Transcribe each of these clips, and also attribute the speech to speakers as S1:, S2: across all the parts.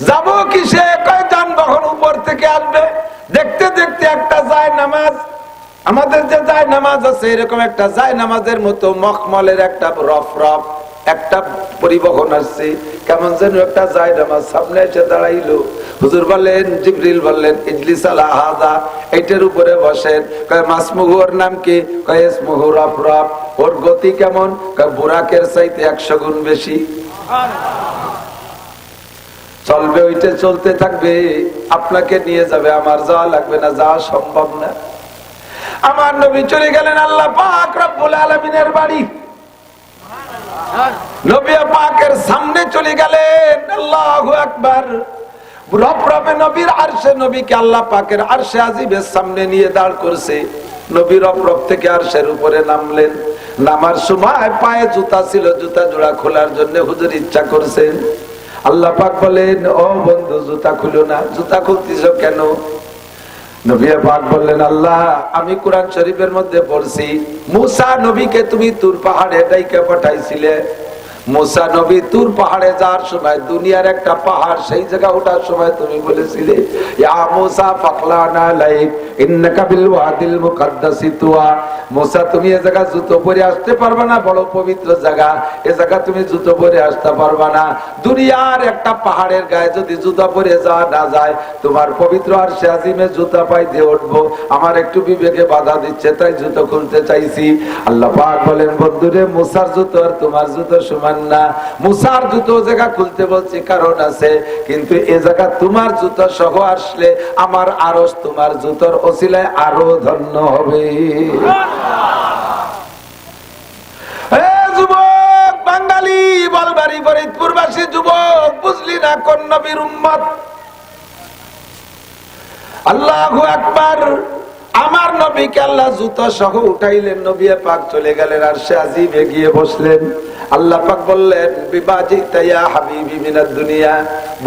S1: যাবো কিসে? কয় যানবাহন উপর থেকে আসবে। দেখতে দেখতে একটা যায় নামাজ, আমাদের যে যায় নামাজ আছে এরকম একটা যায় নামাজের মতো মখমলের একটা রফ রফ একটা পরিবহন আসছে, কেমন যেন একটা যায় নামাজ সামনে এসে দাঁড়াইলো। হুজুর বললেন, জিবরিল বললেন, ইজলিস আলা হাযা, এইটার উপরে বসেন। কয় মাসমুহু, ওর নাম কি? কয় ইসমুহু রফ রফ। ওর গতি কেমন? কয় বুরাকের চাইতে 100 গুণ বেশি। চলবে, ওইটা চলতে থাকবে, আপনাকে নিয়ে যাবে, আমার যাওয়া লাগবে না, যাওয়া সম্ভব না। আমার নবী চলে গেলেন আল্লাহ পাক রব্বুল আলামিনের বাড়ি। নবী পাকের সামনে চলে গেলেন। আল্লাহু আকবার। রব নবীর আরশে, নবীকে আল্লাহ পাকের আরশে আজিমের সামনে নিয়ে দাঁড় করছে। নবী রব থেকে আরশের উপরে নামলেন। নামার সময় পায়ে জুতা ছিল, জুতা জোড়া খোলার জন্য হুজুর ইচ্ছা করছেন। আল্লাহ পাক বলেন, ও বন্ধু জুতা খুলো না। জুতা খুলতেছো কেন? নবী পাক বললেন, আল্লাহ, আমি কোরআন শরীফের মধ্যে পড়ছি মুসা নবীকে তুমি তুর পাহাড়ে ডাইকা পাঠাইছিলে। মুসা নবী তুর পাহাড়ে যাওয়ার সময় দুনিয়ার একটা পাহাড়, সেই জায়গা ওঠার সময় তুমি বলেছিলে, ইয়া মুসা ফাকলানা লাইক ইন্নাকা বিল ওয়াদিল মুকাদ্দাসি তুয়া। মুসা, তুমি এই জায়গা জুতো পরে আসতে পারবে না, বড় পবিত্র জায়গা, এই জায়গা তুমি জুতো পরে আসতে পারবে না। দুনিয়ার একটা পাহাড়ের গায়ে যদি জুতা পরে যাওয়া না যায়, তোমার পবিত্র আরশে আজিমে জুতা পাই দিয়ে উঠবো, আমার একটু বিবেকে বাধা দিচ্ছে, তাই জুতো খুলতে চাইছি। আল্লাহ পাক বলেন, বন্ধুরে, মুসার জুতো আর তোমার জুতো সমান না। মুসার জুতো জায়গা খুলতে বলছি কারণ আছে, কিন্তু এ জায়গা তোমার জুতো সহ আসলে আমার আরশ তোমার জুতোর ওসিলায় আরো ধন্য হবে। যুবক বাঙালি, বলবাড়ি ফরিদপুরবাসী যুবক, বুঝলি না কোন নবীর উম্মত? আল্লাহু আকবার। আমার নবীকে আল্লাহ জুতো সহ উঠাইলেন। নবী পাক চলে গেলেন আরশে আজিমে গিয়ে বসলেন। আল্লাহ পাক বললেন, বিবাজিতা ইয়া হাবিবি মিনাদ দুনিয়া,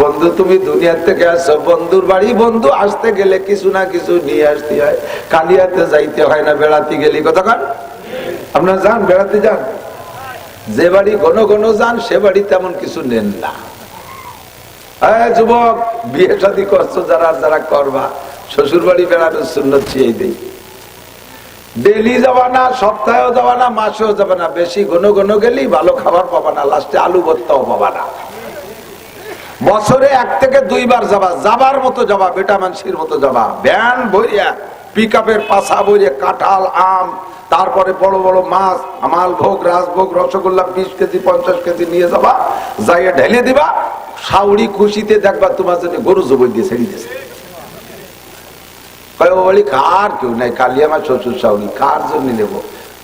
S1: বন্ধু তুমি দুনিয়া থেকে আসো। বন্ধুর বাড়ি বন্ধু আসতে গেলে কিছু না কিছু নিয়ে আসতে হয়। কালিয়াতে যাইতে হয় না, বেড়াতে গেলি কতক্ষণ? আপনারা যান, বেড়াতে যান, যে বাড়ি ঘন ঘন যান সে বাড়ি তেমন কিছু নেন না। যুবক, বিয়ে শাদী করছো যারা যারা করবা, শ্বশুর বাড়ি বেড়ানোর সুন্নত চেয়ে দেই। ডেলি যাবা না, সপ্তাহেও যাবা না, মাসেও যাবা না। বেশি ঘন ঘন গেলি ভালো খাবার পাবা না, লাস্টে আলু ভর্তাও পাবা না। বছরে 1 থেকে 2 বার যাবা, যাবার মতো যাবা, বেটা মানুষের মতো যাবা। ভ্যান ভরিয়া, পিক আপের পাশা ভরিয়া কাঁঠাল, আম, তারপরে বড় বড় মাছ, মালভোগ, রাজভোগ, রসগোল্লা 20 কেজি 50 কেজি নিয়ে যাবা, যাইয়া ঢেলে দিবা। শাউরি খুশিতে দেখবা তোমার জন্য গরু জবই দিয়ে ছেড়ে দিয়েছে। কার কেউ নাই, কালি আমার শ্বশুর শাউরি, কার জন্য নেবো?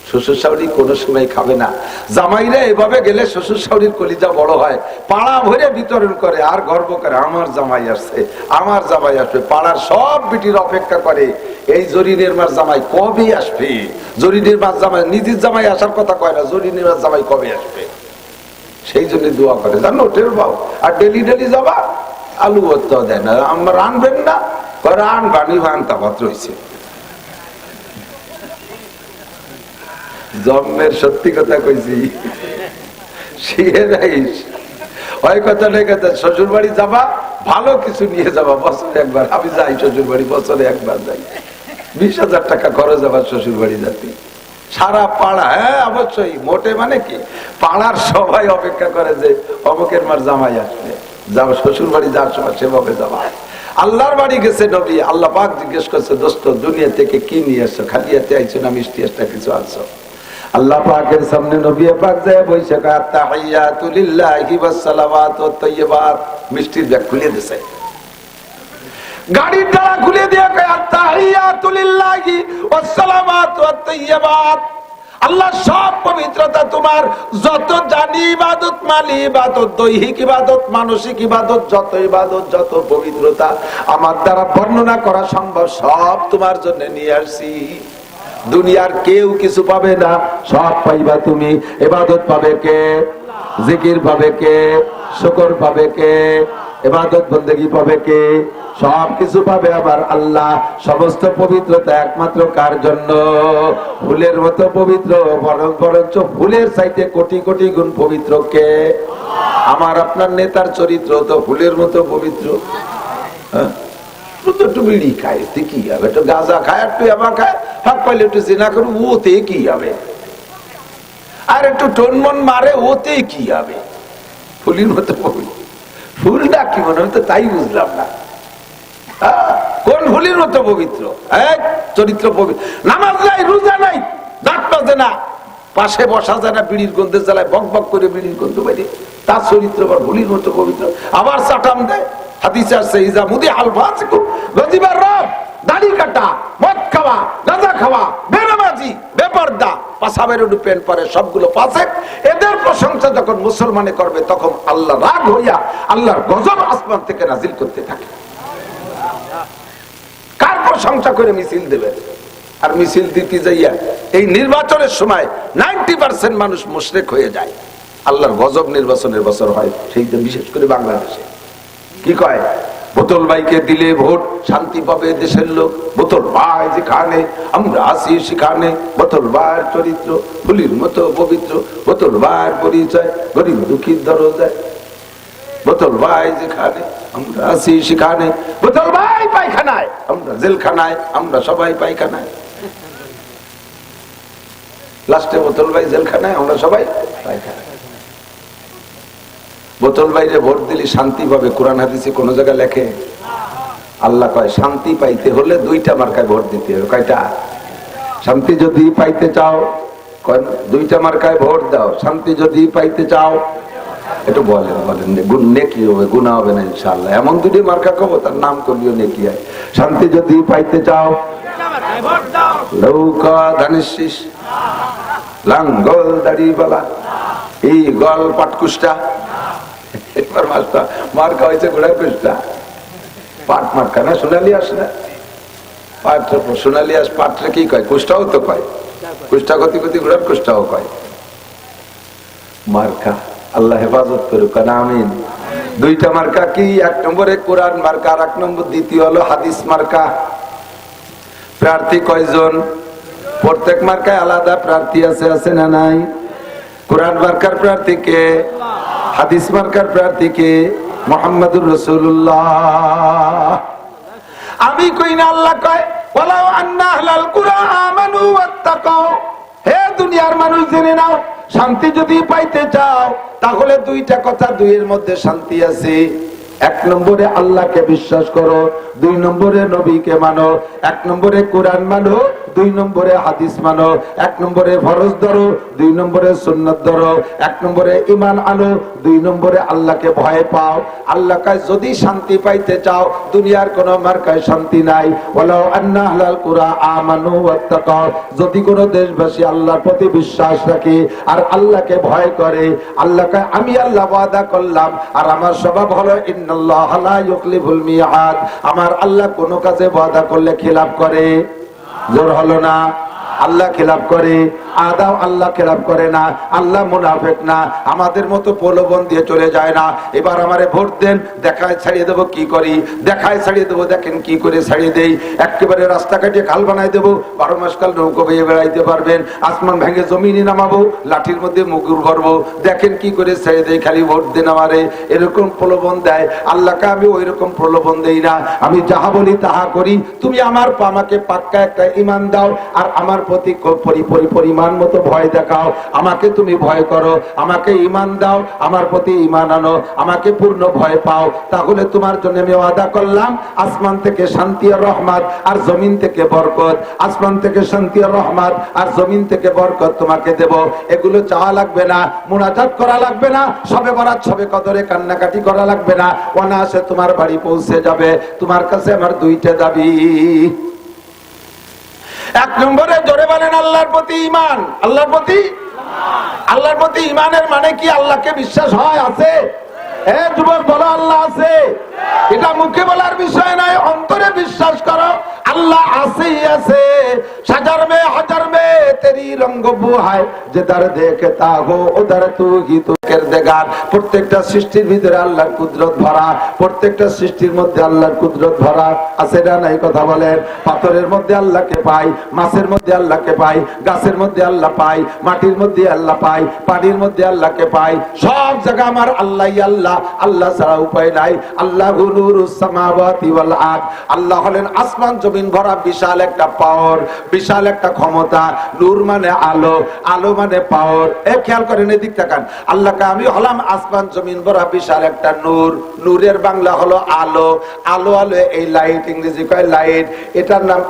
S1: শ্বশুর শাউরি কোনো সময় খাবে না। জামাইরা এভাবে গেলে শ্বশুর শাউরির কলিজা বড় হয়, পাড়া ভরে বিতরণ করে আর গর্ব করে, আমার জামাই আসছে, আমার জামাই আসবে। পাড়ার সব বিটির অপেক্ষা করে এই জরিনের মার জামাই কবে আসবে। জরিনের মার জামাই, নিজের জামাই আসার কথা কয় না, জরিনের মার জামাই কবে আসবে, সেই জন্য দোয়া করে, জানো টের পাও। আর ডেলি ডেলি যাবা, আলু ভর্তাও দেয় না। আমরা রানবেন না, রান বানি ভান্তা পত্র হয়েছে। জন্মের সত্যি কথা কইছি, ওই কথা নেই কথা। শ্বশুর বাড়ি যাবা, ভালো কিছু নিয়ে যাবা, বছরে একবার। আমি যাই শ্বশুর বাড়ি, বছরে একবার যাই। 20,000 টাকা খরচ আবার শ্বশুর বাড়ি যাতে। সারা পাড়া, হ্যাঁ অবশ্যই, মোটে মানে কি, পাড়ার সবাই অপেক্ষা করে যে অমুকের মার জামাই আসবে, যাবো শ্বশুর বাড়ি যাওয়ার সময় সেভাবে যাবা। আল্লাহর বাড়ি গেছে নবী, আল্লাহ পাক জিজ্ঞেস করছে, দোস্ত দুনিয়া থেকে কি নিয়ে আসছো? খালি হাতে আইছো না মিষ্টি একটা কিছু আনছো? আল্লাহ পাকের সামনে নবী পাক যায় বইসা, আত্তাহিয়াতু লিল্লাহি ওয়াস সালাওয়াতু ওয়াত তাইয়্যিবাত, মিষ্টির ব্যাগ খুলে দিয়েছে, গাড়ির ডালা খুলে দিয়ে কয়, আত্তাহিয়াতু লিল্লাহি ওয়াস সালাওয়াতু ওয়াত তাইয়্যিবাত, আল্লাহ সব পবিত্রতা তোমার। যত জানি ইবাদত, মালি ইবাদত, দৈহিক ইবাদত, মানসিক ইবাদত, যত ইবাদত, যত পবিত্রতা আমার দ্বারা বর্ণনা করা সম্ভব, সব তোমার জন্য নিয়ে আসছি। দুনিয়ার কেউ কিছু পাবে না, সব পাইবা তুমি। ইবাদত পাবে কে? জিকির পাবে কে? শুকর পাবে কে? ইবাদত বন্দেগী পাবে কে? সবকিছু পাবে আবার আল্লাহ। সমস্ত পবিত্রতা একমাত্র কার জন্য? ফুলের মতো পবিত্র, বরঞ্চ ফুলের চাইতে কোটি কোটি গুণ পবিত্র কে? আমার আপনার নেতার চরিত্র তো ফুলের মতো পবিত্র। একটু বিড়ি খায় কি হবে, একটু গাঁজা খায়, একটু এবার খায়, হাত পাইলে একটু জিনা করে, ওতে কি হবে? আর একটু টনমন মারে, ওতে কি হবে? ফুলের মতো পবিত্র। ফুলটা কি মনে হতো তাই বুঝলাম না। কোন ফুলের মতো পবিত্র? চরিত্র পবিত্র। নামাজ নাই, রোজা নাই, দাঁত বাজে না, পাশে বসা যায় না, বিড়ির গন্ধে জ্বালায় বক বক করে বিড়ির গন্ধ বাইরে, তার চরিত্র আবার ফুলের মতো পবিত্র। আবার চাটাম দেয়। হাদিসে আসছে ইজা মুদি আল ফাসিকু গজিবার রব, দাড়ি কাটা, মদ খাওয়া, গাঁজা খাওয়া, বেনামাজি, বেপরদা, পাশাবের প্যান্ট পরে, সবগুলো ফাসিক। এদের প্রশংসা যখন মুসলমানে করবে তখন আল্লাহ রাগ হইয়া আল্লাহর গজব আসমান থেকে নাজিল করতে থাকে। কার প্রশংসা করে মিছিল দেবে? আর মিছিল দিতে যাইয়া এই নির্বাচনের সময় 90% মানুষ মুশরিক হয়ে যায়। আল্লাহর গজব নির্বাচনের বছর হয় সেই বিশেষ করে বাংলাদেশে। কি কয়? বোতল ভাইকে দিলে ভোট, শান্তি পাবে দেশের লোক। বোতল ভাই যেখানে, আমরা আসি সেখানে। বোতল ভাইয়ের চরিত্র ফুলির মতো পবিত্র। বোতল ভাইয়ের পরিচয় গরিব দুঃখীর দরজায়। বোতল ভাই যেখানে, আমরা আসি সেখানে। বোতল ভাই পায়খানায়, আমরা জেলখানায়, আমরা সবাই পায়খানায়। লাস্টে বোতল ভাই জেলখানায়, আমরা সবাই পায়খানায়। বোতল বাইরে ভোট দিলে শান্তি পাবে, কোরআন হাদিসে কোন জায়গায় লেখে? আল্লাহ কয় শান্তি পাইতে হলে 2টা মার্কায় ভোট দিতে হবে। কয়টা? শান্তি যদি পাইতে চাও 2টা মার্কায় ভোট দাও। শান্তি যদি পাইতে চাও, একটু বলেন নেকি হবে, গুনাহ হবে না ইনশাআল্লাহ। এমন 2টি মার্কা কব, তার নাম করলিও নেকি হয়। শান্তি যদি পাইতে চাও, নৌকা ধানের শীষ, লাঙ্গল দাড়িওয়ালা, এই গল পাটকুষ্টা। এবার মার্কা হয়েছে ঘোড়ার কুষ্টা। পাট মার্কা না, সোনালি আস না, পাট সোনালি আস। পাটরে কি কয়? কুষ্টাও তো কয়। কুষ্টা গতি গতি ঘোড়ার কুষ্টাও কয়। মার্কা আল্লাহ হেফাজত করুক, আমিন। 2টা মার্কা কি? 1 নম্বরে কোরআন মার্কা, আর 1 নম্বর দ্বিতীয় হলো হাদিস মার্কা। প্রার্থী কয়জন? প্রত্যেক মার্কায় আলাদা প্রার্থী আছে, আছে না নাই? কোরআন মার্কার প্রার্থী কে? হাদিস মার্কার প্রার্থী কে? মুহাম্মাদুর রাসূলুল্লাহ। আমি কই না, আল্লাহ কয় ওয়ালাউ আন্না আহলাল কুরআ আমানু ওয়াত্তাকাও। হে দুনিয়ার মানুষ, জেনে নাও, শান্তি যদি পাইতে চাও তাহলে 2টা কথা, 2-এর মধ্যে শান্তি আছে। 1 নম্বরে আল্লাহকে বিশ্বাস করো, 2 নম্বরে নবীকে মানো। 1 নম্বরে কোরআন মানো, 2 নম্বরে হাদিস মানো। 1 নম্বরে ফরজ ধরো, 2 নম্বরে সুন্নাত ধরো। 1 নম্বরে ঈমান আনো, 2 নম্বরে আল্লাহকে ভয় পাও। আল্লাহ কয় যদি শান্তি পাইতে চাও, দুনিয়ার কোন মার্কায় শান্তি নাই। ওয়ালাউ আন্না আহলাল কুরআ আমানু ওয়াত্তাকাও, যদি কোন দেশবাসী আল্লাহর প্রতি বিশ্বাস রাখে আর আল্লাহকে ভয় করে, আল্লাহ কয় আমি আল্লাহ ওয়াদা করলাম, আর আমার স্বভাব হলো ইন্নাল্লাহা লা ইউখলিফুল মিআদ। আমার আল্লাহ কোন কাজে ওয়াদা করলে খিলাফ করে? জোর হলো না? আল্লাহ খেলাপ করে, আদাও আল্লাহ খেলাপ করে না। আল্লাহ মুনাফিক না, আমাদের মতো প্রলোভন দিয়ে চলে যায় না। এবার আমারে ভোট দেন, দেখায় ছাড়িয়ে দেবো কি করি, দেখায় ছাড়িয়ে দেবো, দেখেন কি করে ছাড়িয়ে দেই। একেবারে রাস্তা কাটিয়ে খাল বানাই দেবো, 12 মাস কাল নৌকো বেয়ে বেড়াইতে পারবেন। আসমান ভেঙে জমিনে নামাবো, লাঠির মধ্যে মুগুর ভরবো, দেখেন কি করে ছেড়ে দেই, খালি ভোট দেন আমারে। এরকম প্রলোভন দেয়। আল্লাহকে আমি ওই রকম প্রলোভন দেই না, আমি যাহা বলি তাহা করি। তুমি আমাকে পাক্কা একটা ঈমান দাও, আর আমার প্রতি পরিমাণ মতো ভয় দেখাও। আমাকে তুমি ভয় করো, আমাকে ঈমান দাও, আমার প্রতি ঈমান আনো, আমাকে পূর্ণ ভয় পাও। তাহলে তোমার জন্য আমি ওয়াদা করলাম, আসমান থেকে শান্তি আর রহমত, আর জমিন থেকে বরকত। আসমান থেকে শান্তি আর রহমত, আর জমিন থেকে বরকত তোমাকে দেব। এগুলো চাওয়া লাগবে না, মুনাজাত করা লাগবে না, সবে বরাত সবে কদরে কান্নাকাটি করা লাগবে না। অনায়াসে তোমার বাড়ি পৌঁছে যাবে। তোমার কাছে আমার 2টা দাবি। 1 নম্বরে জোরে বলেন আল্লাহর প্রতি ঈমান। আল্লাহর প্রতি ঈমানের মানে কি? আল্লাহকে বিশ্বাস হয়, আছে? যুবক বলো আল্লাহ আছে। এটা মুখে বলার বিষয় নয়, অন্তরে বিশ্বাস করো আল্লাহ আছেই আছে। 1000 में 1000 में तेरी रंग वो है जिधर देखता हो उधर तू ही तो देगार। প্রত্যেকটা সৃষ্টির ভিতরে আল্লাহর কুদরত ভরা, প্রত্যেকটা সৃষ্টির মধ্যে আল্লাহর কুদরত ভরা আছে না নাই? কথা বলেন। পাথরের মধ্যে আল্লাহকে পাই, মাছের মধ্যে আল্লাহকে পাই, গাছের মধ্যে আল্লাহ পাই, মাটির মধ্যে আল্লাহ পাই, পানির মধ্যে আল্লাহকে পাই। সব জায়গা আমার আল্লাহই আল্লাহ, আল্লাহ ছাড়া উপায় নাই। আল্লাহু নূরুস সামাওয়াতি ওয়াল আরদ, আল্লাহ হলেন আসমান জমিন ভরা বিশাল একটা পাওয়ার, বিশাল একটা ক্ষমতা। নূর মানে আলো, আলো মানে পাওয়ার। এ খেয়াল করেন, এদিক তাকান। আল্লাহকে আমি হলাম আসমান জমিন ভরা বিশাল একটা নূর। নূরের বাংলা হলো আলো। আলো আলো এই লাইট, ইংরেজি কয় লাইট। এটার নাম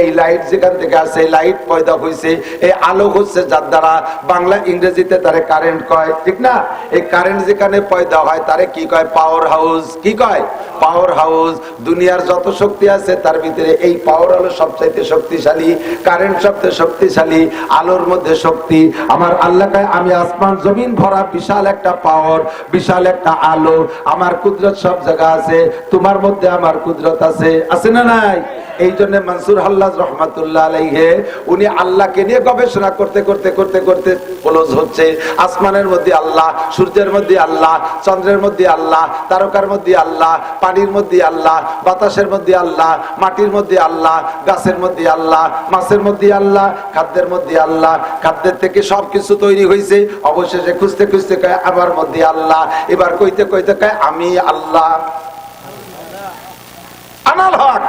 S1: এই লাইট যেখান থেকে আসে, লাইট পয়দা হয়েছে। এই আলো হচ্ছে যার দ্বারা বাংলা ইংরেজিতে তারে কারেন্ট কয়, ঠিক না? এই কারেন্ট যেখানে পয়দা হয় তারে কি কয়? Power house. কি কয়? Power house. দুনিয়ার যত শক্তি আছে তার ভিতরে এই পাওয়ার হলো সবচাইতে শক্তিশালী। কারেন্ট সবচেয়ে শক্তিশালী, আলোর মধ্যে শক্তি। আমার আল্লাহ কয় আমি আসমান জমিন ভরা বিশাল একটা পাওয়ার, বিশাল একটা আলো। আমার কুদরত সব জায়গা আছে, তোমার মধ্যে আমার কুদরত আছে, আছে না নাই? এই জন্য মনসুর হাল্লাজ রহমাতুল্লাহ আলাইহি উনি আল্লাহকে নিয়ে গবেষণা করতে করতে করতে করতে ক্লোজ হচ্ছে। আসমানের মধ্যে আল্লাহ, সূর্যের মধ্যে আল্লাহ, চন্দ্রের মধ্যে আল্লাহ, তারকার মধ্যে আল্লাহ, পানির মধ্যে আল্লাহ, বাতাসের মধ্যে আল্লাহ, মাটির মধ্যে আল্লাহ, গাছের মধ্যে আল্লাহ, মাছের মধ্যে আল্লাহ, খাদ্যের মধ্যে আল্লাহ। খাদ্যের থেকে সবকিছু তৈরি হয়েছে। অবশেষে খুঁজতে খুঁজতে কয় আমার মধ্যে আল্লাহ। এবার কইতে কইতে কয় আমি আল্লাহ। আনাল হক।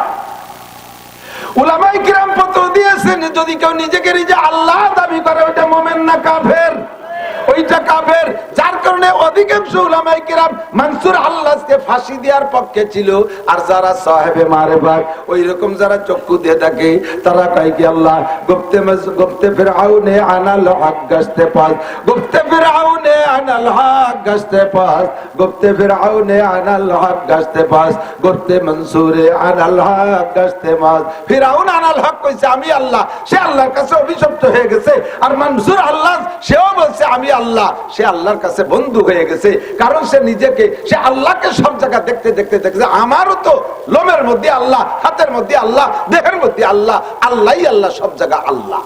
S1: উলামায়ে কিরাম ফতোয়া দিয়েছেন যদি কেউ নিজেকে নিজে আল্লাহ দাবি করে ওটা মুমিন না কাফের? ওইটা কাফের। যার কারণে অধিকাংশ উলামায়ে কিরাম মনসুর আল্লাহকে ফাঁসি দেওয়ার পক্ষে ছিল। আর যারা সাহেবে মারেফাত ওই রকম যারা চক্ষু দিয়ে থাকে তারা কয় কি আল্লাহ গুপ্তে ফিরআউনে আনাল হক গাছতে পাস, গুপ্তে ফিরআউনে আনাল হক গাছতে পাস, গুপ্তে ফিরআউনে আনাল হক গাছতে পাস, গুপ্তে মনসুরে আনাল হক গাছতে পাস। ফিরআউন আনাল হক কইছে আমি আল্লাহ, সে আল্লাহর কাছে অভিশপ্ত হয়ে গেছে। আর মনসুর আল্লাহ সেও বলছে আমি আল্লাহ, সে আল্লাহর কাছে বন্ধু হয়ে গেছে। কারণ সে নিজেকে, সে আল্লাহকে সব জায়গা দেখতে দেখতে দেখছে আমারও তো লোমের মধ্যে আল্লাহ, হাতের মধ্যে আল্লাহ, দেহের মধ্যে আল্লাহ, আল্লাহই আল্লাহ, সব জায়গা আল্লাহ।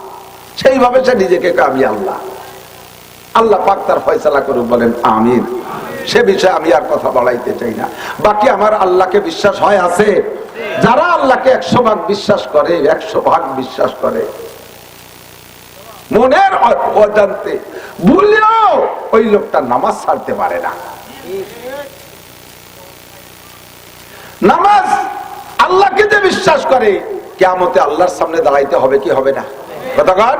S1: সেইভাবে সে নিজেকে আমি আল্লাহ। আল্লাহ পাক তার ফয়সালা করুন, বলেন আমিন। সে বিষয়ে আমি আর কথা বলাইতে চাই না। বাকি আমার আল্লাহকে বিশ্বাস হয় আছে। যারা আল্লাহকে 100% বিশ্বাস করে, 100% বিশ্বাস করে, মনের অজান্তে ভুলেও ওই লোকটা নামাজ ছাড়তে পারে না। নামাজ আল্লাহকে যে বিশ্বাস করে কিয়ামতে আল্লাহর সামনে দাঁড়াইতে হবে কি হবে না? কতক্ষণ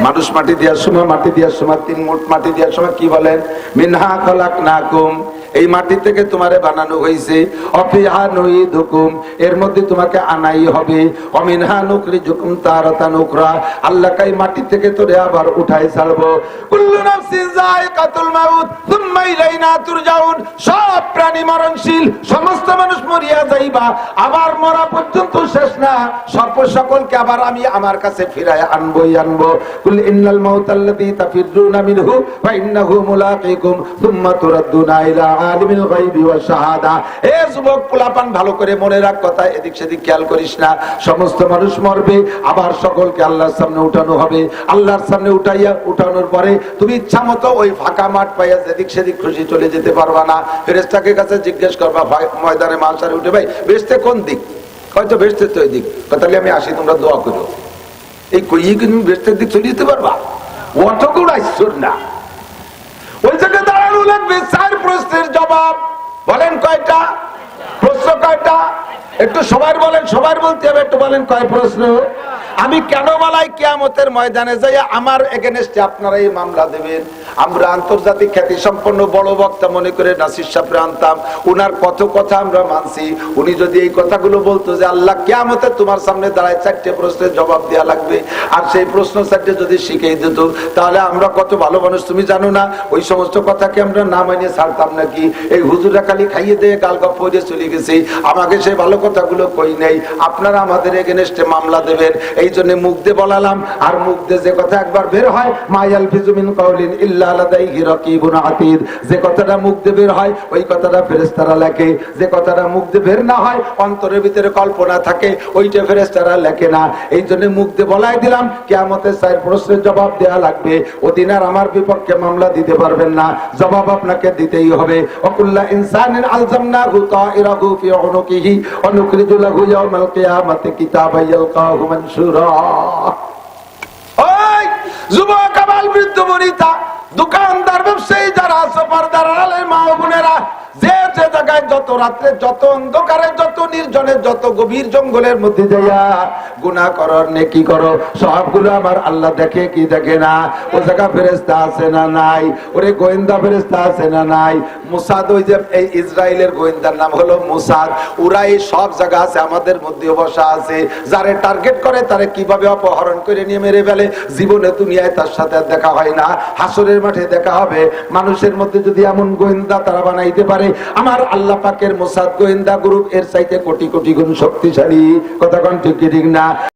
S1: মানুষ মাটি দেওয়ার সময়, মাটি দেওয়ার সময়, 3 মুঠ মাটি দেওয়ার সময় কি বলেন? মিনহা খলাকনাকুম, এই মাটি থেকে তোমারে বানানো হয়েছে। অফিহা নুইদুকুম, এর মধ্যে তোমাকে আনাই হবে। অমিনহা নুখরিজুকুম তারাতান উখরা, আল্লাহ কাই মাটি থেকে তোরে আবার উঠাই ছাড়বো। কুল্লু নাফসিন যায়িকাতুল মাউত সুম্মা ইলাইনা তুরজাউন, সব প্রাণী মরণশীল, সমস্ত মানুষ মরিয়া যাইবা, আবার মরা পর্যন্ত শেষ না। সকলকে আবার আমি আমার কাছে ফিরায় আনবই আনবো। কুল ইন্নাল মাউতাল্লাযী তাফিরুনা মিনহু ওয়া ইন্নাহু মুলাকীকুম সুম্মা তুরাদ্দুনা ইলা আলিমিল গায়বি ওয়াশ শাহাদা। এ যুবক পোলাপান, ভালো করে মনে রাখ কথা, এদিক সেদিক খেয়াল করিস না। সমস্ত মানুষ মরবে, আবার সকলকে আল্লাহর সামনে উঠানো হবে। আল্লাহর সামনে উঠানোর পরে তুমি ইচ্ছা মতো ওই ফাঁকা মাঠ পাইয়া যেদিক সেদিক খুশি চলে যেতে পারবা না। ফেরেশতাকে কাছে জিজ্ঞেস করবা ময়দানে মাশারে উঠে, ভাই বেহেশতে কোন দিক? হয়তো বেহেশতে তো এই দিক। তাহলে আমি আসি, তোমরা দোয়া করো। এই কইয়ে কি তুমি বেহেশতের দিক চলে যেতে পারবা? অতগুলো আইসর না। ওই জায়গায় দাঁড়ানো লাগবে। 4 প্রশ্নের জবাব। বলেন কয়টা প্রশ্ন? কয়টা? একটু সবার বলেন, সবার বলতে হবে। একটু বলেন কয় প্রশ্ন? আমি কেন বলাই কিয়ামতের ময়দানে যাই আমার এগেনস্টে আপনারা এই মামলা দেবেন? আমরা আন্তর্জাতিক খ্যাতি সম্পন্ন বড় বক্তা মনে করে নাসির সাহেবরে আনতাম। উনার কত কথা আমরা মানছি। উনি যদি এই কথাগুলো বলতো যে আল্লাহ কিয়ামতে তোমার সামনে দাঁড়ায় 4টে প্রশ্নের জবাব দেওয়া লাগবে, আর সেই প্রশ্ন 4টে যদি শিখিয়ে দিত, তাহলে আমরা কত ভালো মানুষ তুমি জানো না? ওই সমস্ত কথাকে আমরা না মানিয়ে ছাড়তাম নাকি? এই হুজুরা খালি খাইয়ে দিয়ে গালগপ করে চলে গেছে, আমাকে সেই ভালো কথাগুলো কই নেই। আপনারা আমাদের এগেনস্টে মামলা দেবেন, এই এই জন্য মুখ দিয়ে বলালাম। আর মুখ দিয়ে যে কথা একবার বের হয়, মা ইয়ালফিজু মিন কাউলিন ইল্লা লাদাইহি রাকিবুন আতীদ, যে কথাটা মুখ দিয়ে বের হয় ওই কথাটা ফেরেশতারা লেখে। যে কথাটা মুখ দিয়ে বের না হয়, অন্তরের ভিতরে কল্পনা থাকে, ওইটা ফেরেশতারা লেখে না। এই জন্য মুখ দিয়ে বলাই দিলাম, কিয়ামতের 4 প্রশ্নের জবাব দেয়া লাগবে। ওদিন আর আমার বিপক্ষে মামলা দিতে পারবেন না, জবাব আপনাকে দিতেই হবে। ওয়াকুল্লা ইনসানিন আলজামনাহু তাইরাহু ফি উনুকিহি ওয়া নুখরিজু লাহু ইয়াওমাল কিয়ামাতি কিতাবান ইয়ালকাহু মানশুরা। ওই যুবক, আবাল, বৃদ্ধ, বনিতা, দোকানদার, ব্যবসায়ী যারা আছে, পর্দার আড়ালের মা ও বোনেরা, যে যে জায়গায় যত রাত্রে, যত অন্ধকারে, যত নির্জনে, যত গভীর জঙ্গলের মধ্যে যাইয়া গুনাহ করো, নেকি করো, সবগুলো আমার আল্লাহ দেখে কি দেখে না? ও জায়গা ফেরেশতা আছে না নাই? ওরে গোয়েন্দা ফেরেশতা আছে না নাই? মুসাদ, ওই যে এই ইসরায়েলের গোয়েন্দার নাম হলো মুসাদ, ওরা এই সব জায়গা আছে, আমাদের মধ্যে বসা আছে। যারে টার্গেট করে তারে কিভাবে অপহরণ করে নিয়ে মেরে ফেলে, জীবনে দুনিয়ায় তার সাথে দেখা হয় না, হাসরের মাঠে দেখা হবে। মানুষের মধ্যে যদি এমন গোয়েন্দা তারা বানাইতে পারে, আমার আল্লাহ পাকের মোসাদ গোয়েন্দা গ্রুপ এর চাইতে কোটি কোটি গুণ শক্তিশালী। কথা কোন ঠিক ঠিক না?